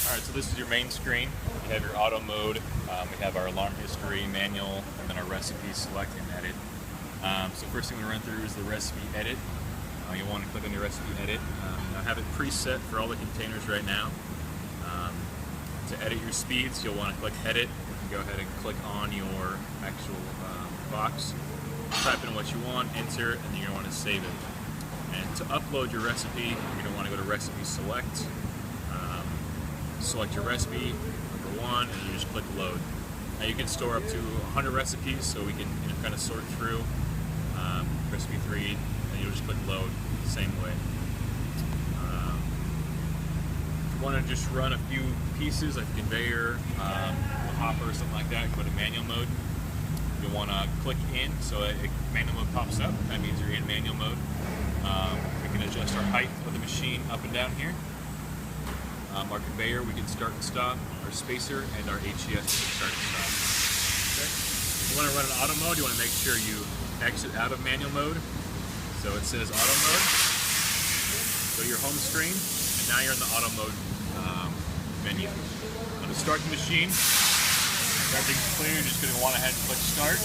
Alright, so this is your main screen. You have your auto mode, we have our alarm history, manual, and then our recipe, select and edit. So first thing we run through is the recipe edit. You'll want to click on your recipe edit. I have it preset for all the containers right now. To edit your speeds, you'll want to click edit. You can go ahead and click on your actual box, type in what you want, enter, and then you're going to want to save it. And to upload your recipe, you're going to want to go to recipe select. Select your recipe, number 1, and you just click load. Now you can store up to 100 recipes, so we can kind of sort through recipe 3, and you'll just click load the same way. If you want to just run a few pieces like a conveyor, a hopper or something like that, go to manual mode. You'll want to click in, so manual mode pops up. That means you're in manual mode. We can adjust our height of the machine up and down here. Our conveyor, we can start and stop. Our spacer and our HES, we can start and stop. Okay. If you want to run an auto mode, you want to make sure you exit out of manual mode. So it says auto mode. Go to your home screen, and now you're in the auto mode menu. I'm going to start the machine. If everything's clear, you're just going to want to head and click start,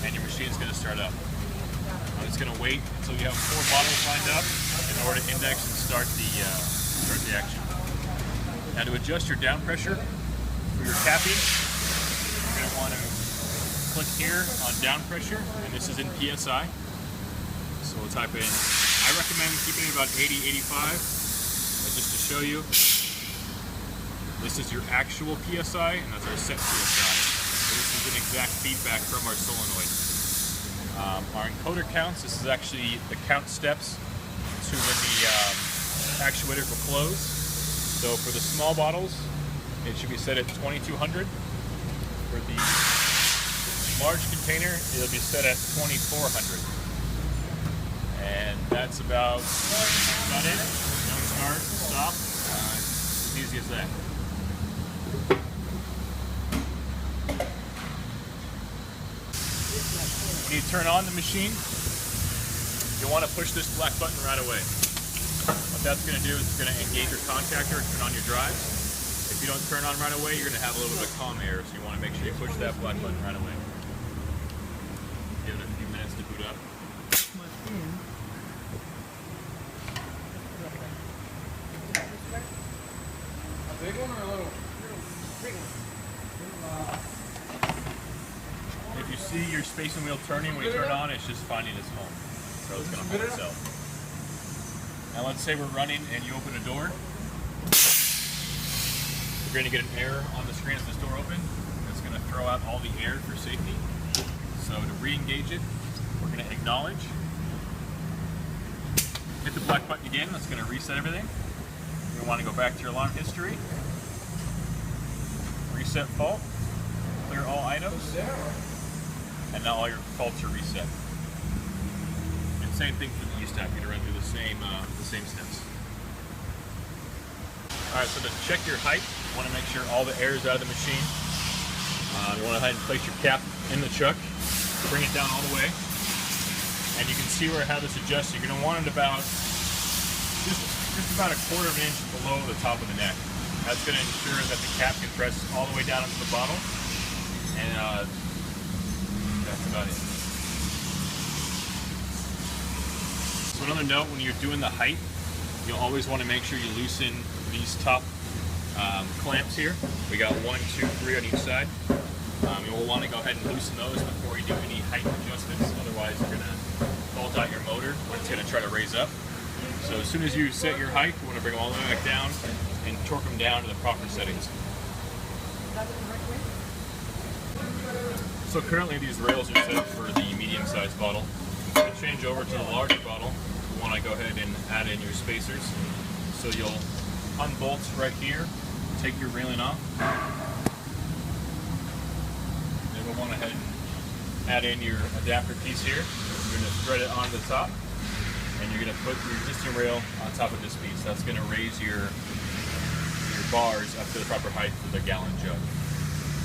and your machine's going to start up. I'm just going to wait until you have 4 bottles lined up in order to index and start the action. Now to adjust your down pressure for your capping, you're going to want to click here on down pressure, and this is in PSI. So we'll type in, I recommend keeping it about 80, 85, but just to show you, this is your actual PSI, and that's our set PSI. So this is an exact feedback from our solenoid. Our encoder counts, this is actually the count steps to when the actuators will close. So for the small bottles, it should be set at 2200. For the large container, it'll be set at 2400. And that's about it. Don't start, stop. It's as easy as that. When you turn on the machine, you'll want to push this black button right away. What that's going to do is it's going to engage your contactor and turn on your drives. If you don't turn on right away, you're going to have a little bit of comm error, so you want to make sure you push that black button right away. Give it a few minutes to boot up. A big one or a little? Big one. If you see your spacing wheel turning when you turn it on, it's just finding its home. So it's going to hold itself. Now let's say we're running and you open a door. You're going to get an error on the screen as this door opens. It's going to throw out all the air for safety. So to re-engage it, we're going to acknowledge. Hit the black button again. That's going to reset everything. You want to go back to your alarm history. Reset fault. Clear all items. And now all your faults are reset. And same thing for the E-step. You're going to run through the same steps. Alright, so to check your height, you want to make sure all the air is out of the machine. You want to go ahead and place your cap in the chuck, bring it down all the way, and you can see where I have this adjusted. You're going to want it about just about a quarter of an inch below the top of the neck. That's going to ensure that the cap can press all the way down into the bottle, and that's about it. So another note, when you're doing the height, you'll always want to make sure you loosen these top clamps here. We got 1, 2, 3 on each side. You'll want to go ahead and loosen those before you do any height adjustments. Otherwise, you're going to fault out your motor when it's going to try to raise up. So as soon as you set your height, you want to bring them all the way back down and torque them down to the proper settings. So currently these rails are set for the medium-sized bottle. To change over to the larger bottle, you want to go ahead and add in your spacers. So you'll unbolt right here, take your railing off. Then we'll want to head and add in your adapter piece here. You're going to thread it onto the top, and you're going to put your existing rail on top of this piece. That's going to raise your bars up to the proper height for the gallon jug.